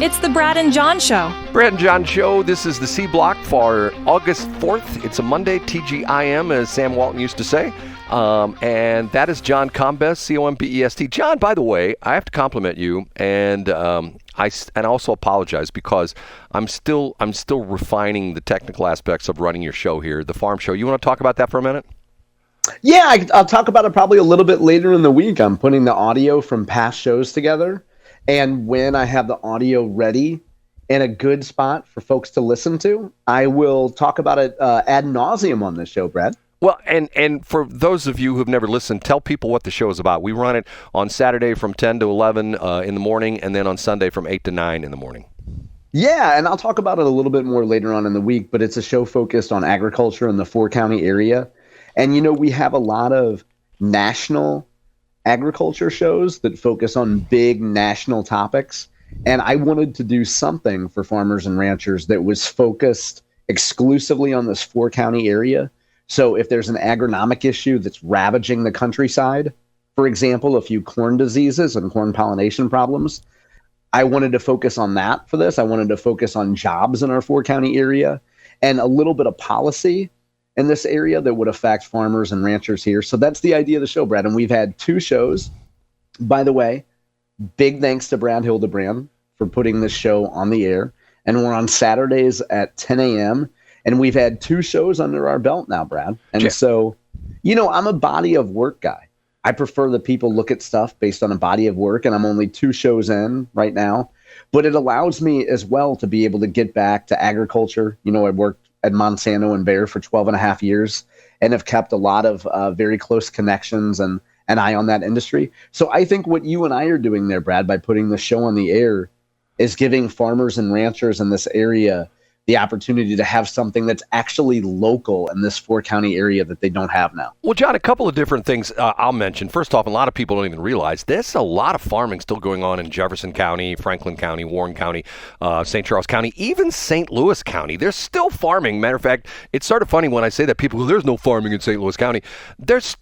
It's the Brad and John Show. Brad and John Show. This is the C Block for August 4th. It's a Monday, TGIM, as Sam Walton used to say. And that is John Combest, Combest. John, by the way, I have to compliment you, and I also apologize because I'm still refining the technical aspects of running your show here, the Farm Show. You want to talk about that for a minute? Yeah, I'll talk about it probably a little bit later in the week. I'm putting the audio from past shows together, and when I have the audio ready in a good spot for folks to listen to, I will talk about it ad nauseum on this show, Brad. Well, and for those of you who've never listened, tell people what the show is about. We run it on Saturday from 10 to 11 in the morning, and then on Sunday from 8 to 9 in the morning. Yeah, and I'll talk about it a little bit more later on in the week, but it's a show focused on agriculture in the four-county area. And, you know, we have a lot of national agriculture shows that focus on big national topics. And I wanted to do something for farmers and ranchers that was focused exclusively on this four-county area. So if there's an agronomic issue that's ravaging the countryside, for example, a few corn diseases and corn pollination problems, I wanted to focus on that for this. I wanted to focus on jobs in our four-county area and a little bit of policy in this area that would affect farmers and ranchers here. So that's the idea of the show, Brad. And we've had two shows. By the way, big thanks to Brad Hildebrand for putting this show on the air. And we're on Saturdays at 10 a.m. And we've had two shows under our belt now, Brad. And so, you know, I'm a body of work guy. I prefer that people look at stuff based on a body of work. And I'm only two shows in right now. But it allows me as well to be able to get back to agriculture. You know, I worked at Monsanto and Bayer for 12 and a half years and have kept a lot of very close connections and an eye on that industry. So I think what you and I are doing there, Brad, by putting the show on the air is giving farmers and ranchers in this area the opportunity to have something that's actually local in this four-county area that they don't have now. Well, John, a couple of different things I'll mention. First off, a lot of people don't even realize there's a lot of farming still going on in Jefferson County, Franklin County, Warren County, St. Charles County, even St. Louis County. There's still farming. Matter of fact, it's sort of funny when I say that. People go, there's no farming in St. Louis County. There's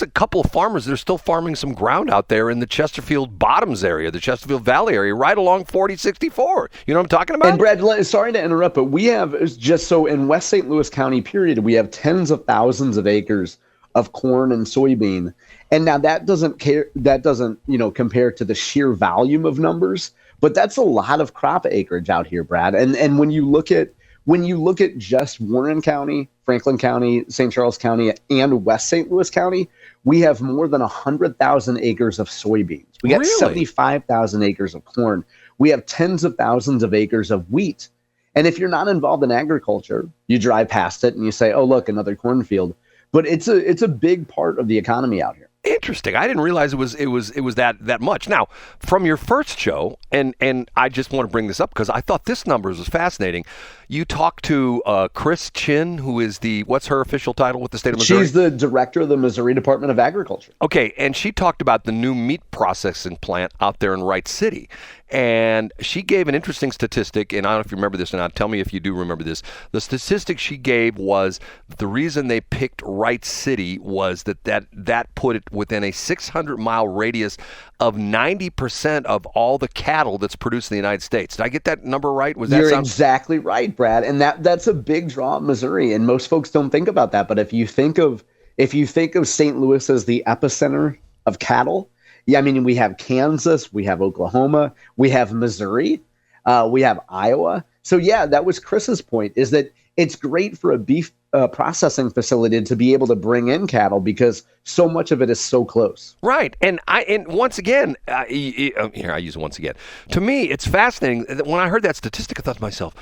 a couple of farmers that are still farming some ground out there in the Chesterfield Bottoms area, the Chesterfield Valley area, right along 4064. You know what I'm talking about? And Brad, sorry to interrupt, but we have just so in West St. Louis County, period, we have tens of thousands of acres of corn and soybean. And now that doesn't compare to the sheer volume of numbers, but that's a lot of crop acreage out here, Brad. And when you look at just Warren County, Franklin County, St. Charles County, and West St. Louis County, we have more than 100,000 acres of soybeans. We got 75,000 acres of corn. We have tens of thousands of acres of wheat. And if you're not involved in agriculture, you drive past it and you say, oh, look, another cornfield. But it's a big part of the economy out here. Interesting. I didn't realize it was that much. Now, from your first show, and I just want to bring this up because I thought this number was fascinating. You talked to Chris Chin, who is what's her official title with the state of Missouri? She's the director of the Missouri Department of Agriculture. Okay, and she talked about the new meat processing plant out there in Wright City. And she gave an interesting statistic, and I don't know if you remember this or not. Tell me if you do remember this. The statistic she gave was the reason they picked Wright City was that put it within a 600-mile radius of 90% of all the cattle that's produced in the United States. Did I get that number right? You're exactly right, Brad. And that's a big draw of Missouri, and most folks don't think about that. But if you think of St. Louis as the epicenter of cattle, yeah, I mean, we have Kansas, we have Oklahoma, we have Missouri, we have Iowa. So, yeah, that was Chris's point, is that it's great for a beef processing facility to be able to bring in cattle because so much of it is so close. Right. And once again, here I use it once again. To me, it's fascinating. When I heard that statistic, I thought to myself,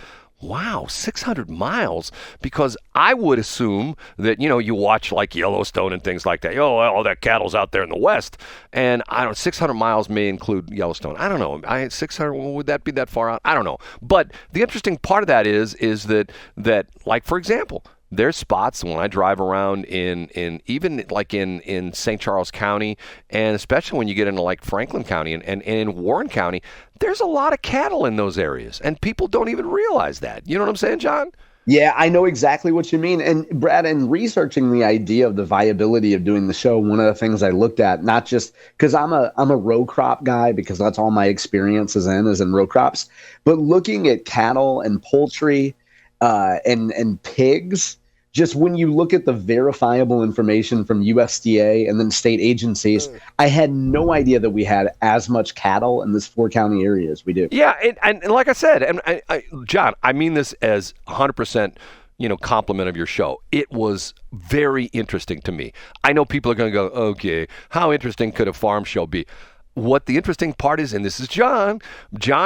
wow, 600 miles, because I would assume that, you watch like Yellowstone and things like that. Oh, all that cattle's out there in the West. And 600 miles may include Yellowstone. I don't know. 600, would that be that far out? I don't know. But the interesting part of that is that like, for example, there's spots when I drive around in St. Charles County, and especially when you get into like Franklin County and in Warren County, there's a lot of cattle in those areas, and people don't even realize that. You know what I'm saying, John? Yeah, I know exactly what you mean. And Brad, in researching the idea of the viability of doing the show, one of the things I looked at, not just because I'm a row crop guy, because that's all my experience is in row crops, but looking at cattle and poultry and pigs, just when you look at the verifiable information from USDA and then state agencies, I had no idea that we had as much cattle in this 4 county area as we do. Yeah, and like I said, and John, I mean this as 100%, compliment of your show. It was very interesting to me. I know people are going to go, okay, how interesting could a farm show be? What the interesting part is, and this is John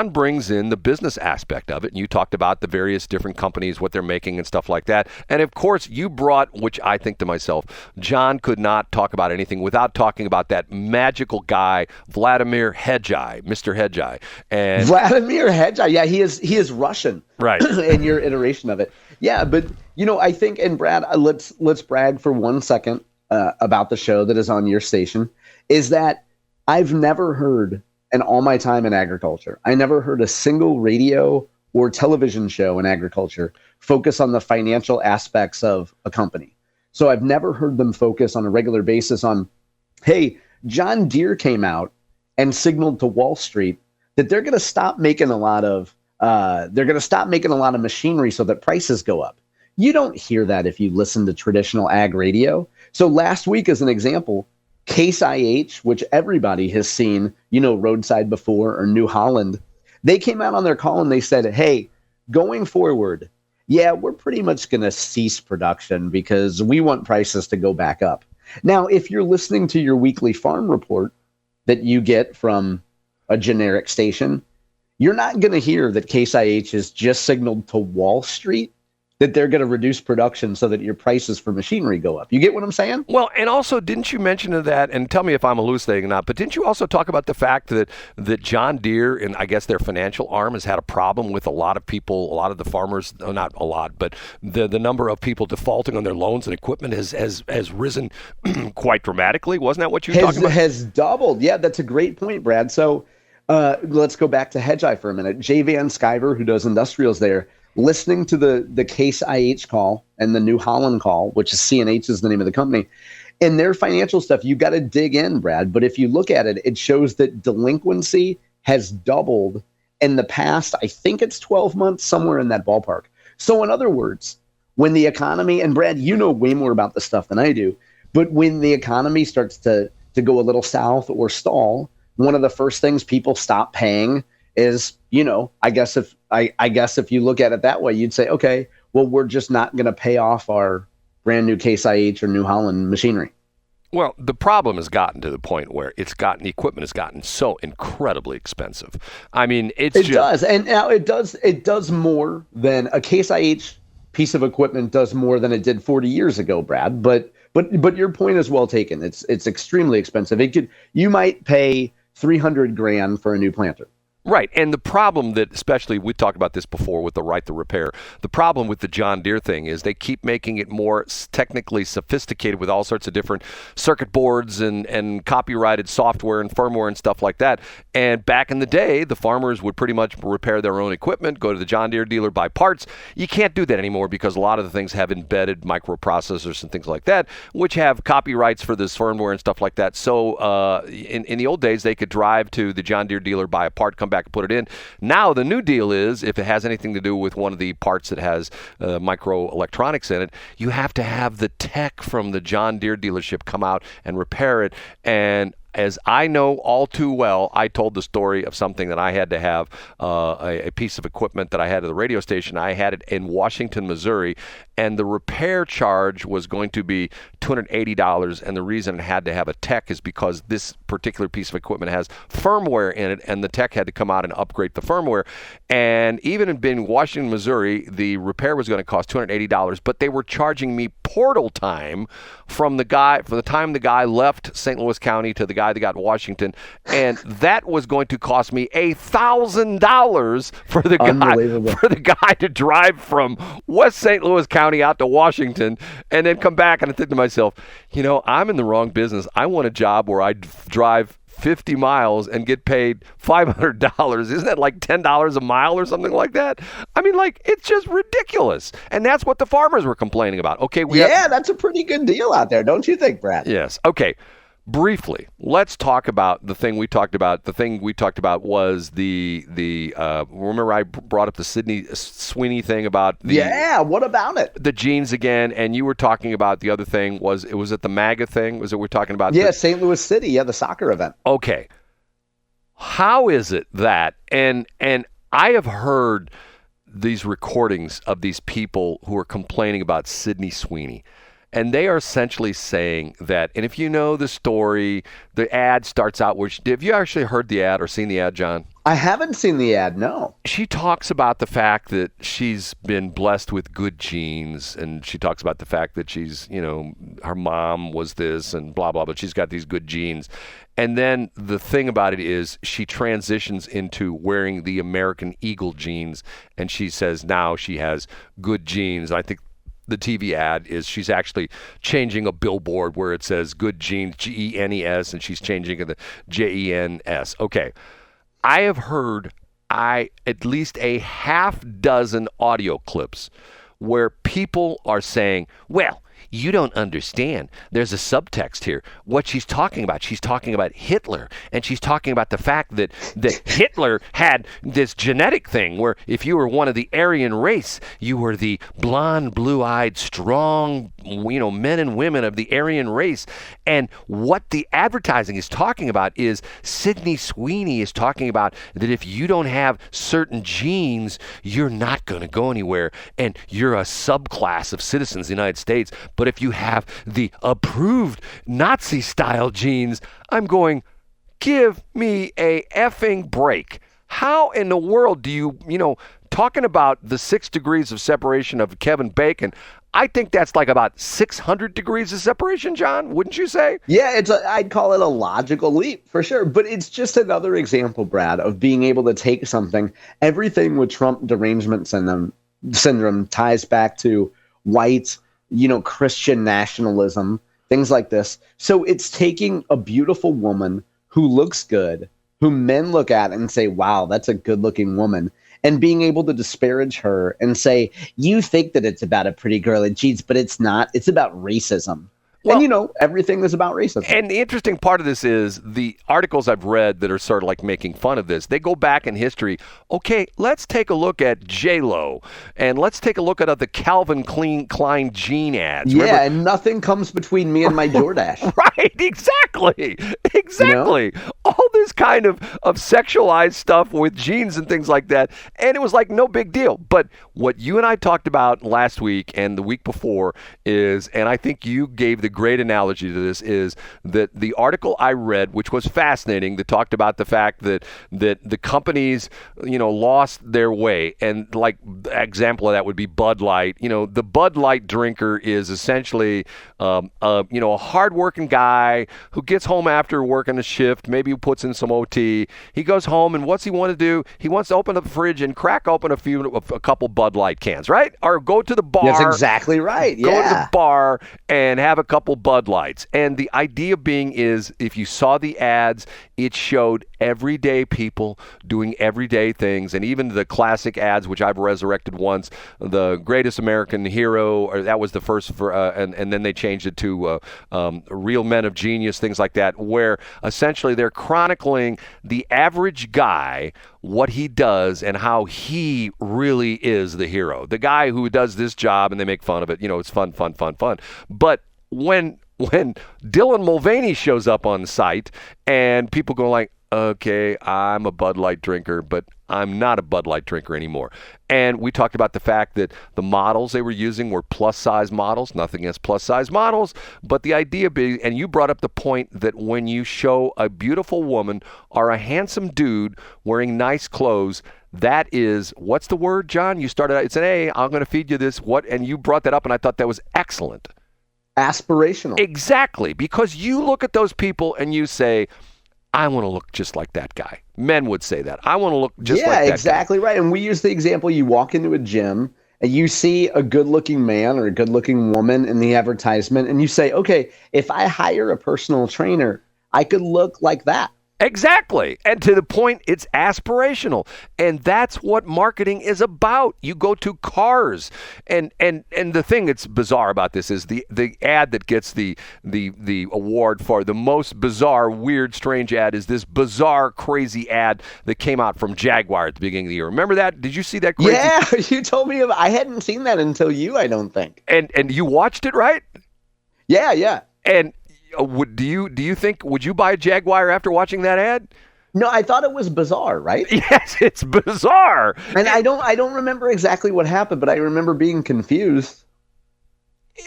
brings in the business aspect of it, and you talked about the various different companies, what they're making and stuff like that. And of course, you brought, which I think to myself, John could not talk about anything without talking about that magical guy, Vladimir Hedgeye, Mr. Hedgeye. And Vladimir Hedgeye, yeah, he is Russian, right? In your iteration of it, yeah. But I think, and Brad, let's brag for 1 second about the show that is on your station, is that I've never heard, in all my time in agriculture, I never heard a single radio or television show in agriculture focus on the financial aspects of a company. So I've never heard them focus on a regular basis on, hey, John Deere came out and signaled to Wall Street that they're going to stop making a lot of machinery so that prices go up. You don't hear that if you listen to traditional ag radio. So last week, as an example, Case IH, which everybody has seen, Roadside Before or New Holland, they came out on their call and they said, hey, going forward, yeah, we're pretty much going to cease production because we want prices to go back up. Now, if you're listening to your weekly farm report that you get from a generic station, you're not going to hear that Case IH has just signaled to Wall Street that they're going to reduce production so that your prices for machinery go up. You get what I'm saying? Well, and also, didn't you mention that, and tell me if I'm elucidating or not, but didn't you also talk about the fact that John Deere and I guess their financial arm has had a problem with a lot of people, a lot of the farmers, not a lot, but the number of people defaulting on their loans and equipment has risen quite dramatically? Wasn't that what you were talking about? Has doubled. Yeah, that's a great point, Brad. So let's go back to Hedgeye for a minute. Jay Van Sciver, who does industrials there, listening to the Case IH call and the New Holland call, which is CNH is the name of the company, and their financial stuff, you got to dig in, Brad. But if you look at it, it shows that delinquency has doubled in the past, I think it's 12 months, somewhere in that ballpark. So in other words, when the economy, and Brad, you know way more about this stuff than I do, but when the economy starts to go a little south or stall, one of the first things people stop paying is, I guess if you look at it that way, you'd say, okay, well, we're just not going to pay off our brand new Case IH or New Holland machinery. Well, the problem has gotten to the point where the equipment has gotten so incredibly expensive. I mean, it does. And now it does more than a Case IH piece of equipment does more than it did 40 years ago, Brad. But your point is well taken. It's extremely expensive. You might pay $300,000 for a new planter. Right, and the problem that, especially, we talked about this before with the right to repair, the problem with the John Deere thing is they keep making it more technically sophisticated with all sorts of different circuit boards and copyrighted software and firmware and stuff like that. And back in the day, the farmers would pretty much repair their own equipment, go to the John Deere dealer, buy parts. You can't do that anymore because a lot of the things have embedded microprocessors and things like that, which have copyrights for this firmware and stuff like that. So in the old days, they could drive to the John Deere dealer, buy a part, come back and put it in. Now the new deal is if it has anything to do with one of the parts that has microelectronics in it, you have to have the tech from the John Deere dealership come out and repair it. And as I know all too well, I told the story of something that I had to have, a piece of equipment that I had at the radio station. I had it in Washington, Missouri, and the repair charge was going to be $280. And the reason it had to have a tech is because this particular piece of equipment has firmware in it, and the tech had to come out and upgrade the firmware. And even in being Washington, Missouri, the repair was going to cost $280, but they were charging me portal time from the time the guy left St. Louis County to the guy that got Washington, and that was going to cost me $1,000 for the guy to drive from West St. Louis County out to Washington and then come back. And I think to myself, I'm in the wrong business. I want a job where I drive 50 miles and get paid $500. Isn't that like $10 a mile or something like that? I mean, like, it's just ridiculous. And that's what the farmers were complaining about. Okay, that's a pretty good deal out there, don't you think, Brad? Yes. Okay. Briefly, let's talk about the thing we talked about. The thing we talked about was the remember I brought up the Sweeney thing about the what about it? The genes again, and you were talking about the other thing. Was it the MAGA thing? Was it we're talking about? Yeah, St. Louis City, the soccer event. Okay, how is it that and I have heard these recordings of these people who are complaining about Sydney Sweeney. And they are essentially saying that, and if you know the story, the ad starts out where, have you actually heard the ad or seen the ad, John? I haven't seen the ad, no. She talks about the fact that she's been blessed with good genes, and she talks about the fact that she's, her mom was this and blah, blah, but she's got these good genes. And then the thing about it is she transitions into wearing the American Eagle genes, and she says now she has good genes. I think the TV ad is she's actually changing a billboard where it says good genes, Genes, and she's changing it to Jens. Okay. I have heard at least a half dozen audio clips where people are saying, well, you don't understand. There's a subtext here. What she's talking about Hitler, and she's talking about the fact that Hitler had this genetic thing where if you were one of the Aryan race, you were the blonde, blue-eyed, strong, men and women of the Aryan race. And what the advertising is talking about is Sydney Sweeney is talking about that if you don't have certain genes, you're not going to go anywhere, and you're a subclass of citizens of the United States. But if you have the approved Nazi-style genes, I'm going, give me a effing break. How in the world do you, talking about the 6 degrees of separation of Kevin Bacon, I think that's like about 600 degrees of separation, John, wouldn't you say? Yeah, I'd call it a logical leap for sure. But it's just another example, Brad, of being able to take something. Everything with Trump derangement syndrome ties back to white, Christian nationalism, things like this. So it's taking a beautiful woman who looks good, who men look at and say, wow, that's a good looking woman, and being able to disparage her and say, you think that it's about a pretty girl in jeans, but it's not. It's about racism. Well, and, everything is about racism. And the interesting part of this is the articles I've read that are sort of like making fun of this. They go back in history. Okay, let's take a look at J-Lo, and let's take a look at the Calvin Klein jean ads. Yeah, remember? And nothing comes between me and my DoorDash. Right, exactly. All this kind of sexualized stuff with jeans and things like that, and it was like no big deal. But what you and I talked about last week and the week before is, and I think you gave the great analogy to this, is that the article I read, which was fascinating, that talked about the fact that the companies, lost their way. And like example of that would be Bud Light. The Bud Light drinker is essentially, a hardworking guy who gets home after working a shift, maybe he puts in some OT. He goes home, and what's he want to do? He wants to open up the fridge and crack open a couple Bud Light cans, right? Or go to the bar. That's exactly right. Yeah. Go to the bar and have a couple Bud Lights. And the idea being is, if you saw the ads, it showed everyday people doing everyday things. And even the classic ads, which I've resurrected once, the greatest American hero, or that was the first, and then they changed it to Real Men of Genius, things like that, where essentially they're chronicling the average guy, what he does and how he really is the hero. The guy who does this job, and they make fun of it. It's fun. But when Dylan Mulvaney shows up on the site and people go like, okay, I'm a Bud Light drinker, but I'm not a Bud Light drinker anymore. And we talked about the fact that the models they were using were plus-size models. Nothing against plus-size models, but the idea being, and you brought up the point that when you show a beautiful woman or a handsome dude wearing nice clothes, that is, what's the word, John? You started out, it's an A, I'm going to feed you this. What? And you brought that up, and I thought that was excellent. Aspirational. Exactly, because you look at those people and you say, I want to look just like that guy. Men would say that. I want to look just like that guy. Yeah, exactly right. And we use the example, you walk into a gym and you see a good-looking man or a good-looking woman in the advertisement, and you say, okay, if I hire a personal trainer, I could look like that. Exactly. And to the point, it's aspirational. And that's what marketing is about. You go to cars. And the thing that's bizarre about this is the ad that gets the award for the most bizarre, weird, strange ad is this bizarre, crazy ad that came out from Jaguar at the beginning of the year. Remember that? Did you see that crazy? Yeah, you told me I hadn't seen that until you, I don't think. And you watched it, right? Yeah. And do you think, would you buy a Jaguar after watching that ad? No, I thought it was bizarre, right? Yes, it's bizarre. And I don't remember exactly what happened, but I remember being confused.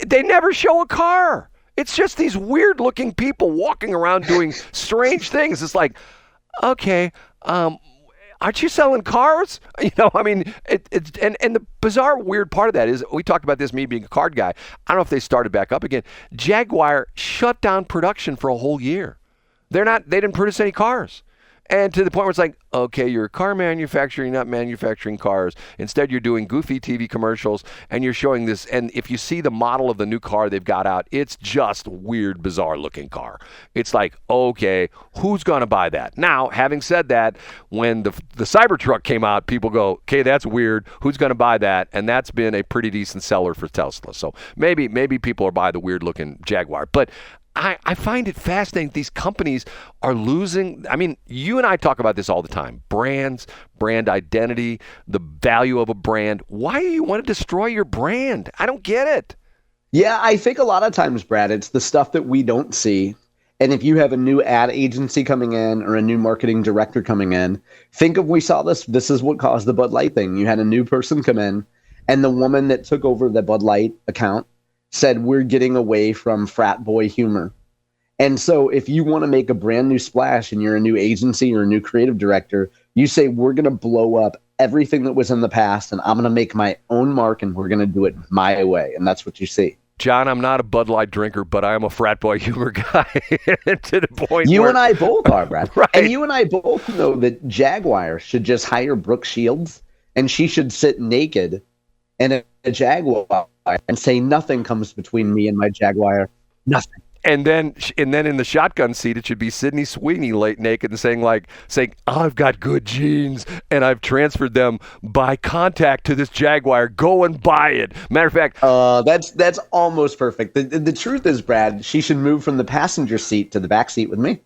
They never show a car. It's just these weird looking people walking around doing strange things. It's like, okay, aren't you selling cars? I mean, and the bizarre, weird part of that is, we talked about this, me being a card guy. I don't know if they started back up again. Jaguar shut down production for a whole year. They didn't produce any cars. And to the point where it's like, okay, you're a car manufacturer, you're not manufacturing cars. Instead, you're doing goofy TV commercials, and you're showing this. And if you see the model of the new car they've got out, it's just weird, bizarre-looking car. It's like, okay, who's going to buy that? Now, having said that, when the Cybertruck came out, people go, okay, that's weird. Who's going to buy that? And that's been a pretty decent seller for Tesla. So maybe people are buying the weird-looking Jaguar. But I find it fascinating. These companies are losing. I mean, you and I talk about this all the time. Brands, brand identity, the value of a brand. Why do you want to destroy your brand? I don't get it. Yeah, I think a lot of times, Brad, it's the stuff that we don't see. And if you have a new ad agency coming in or a new marketing director coming in, think of, we saw this. This is what caused the Bud Light thing. You had a new person come in, and the woman that took over the Bud Light account said, we're getting away from frat boy humor. And so if you want to make a brand new splash and you're a new agency or a new creative director, you say, we're going to blow up everything that was in the past, and I'm going to make my own mark, and we're going to do it my way. And that's what you see. John, I'm not a Bud Light drinker, but I am a frat boy humor guy. To the point you where, and I both are, Brad. Right. And you and I both know that Jaguar should just hire Brooke Shields, and she should sit naked in a Jaguar and say, nothing comes between me and my Jaguar. Nothing. And then in the shotgun seat, it should be Sydney Sweeney late naked and saying, I've got good genes and I've transferred them by contact to this Jaguar. Go and buy it. Matter of fact, that's almost perfect. The truth is, Brad, she should move from the passenger seat to the back seat with me.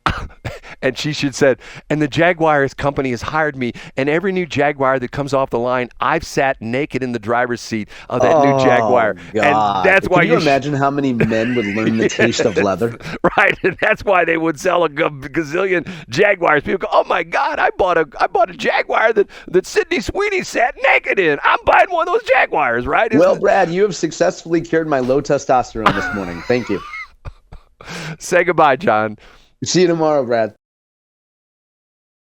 And she should said, and the Jaguar's company has hired me, and every new Jaguar that comes off the line, I've sat naked in the driver's seat of that new Jaguar. God. And that's why Can you imagine how many men would learn the taste of leather? Right, and that's why they would sell a gazillion Jaguars. People go, oh my God, I bought a Jaguar that Sydney Sweeney sat naked in. I'm buying one of those Jaguars, right? Well, Brad, you have successfully cured my low testosterone this morning. Thank you. Say goodbye, John. See you tomorrow, Brad.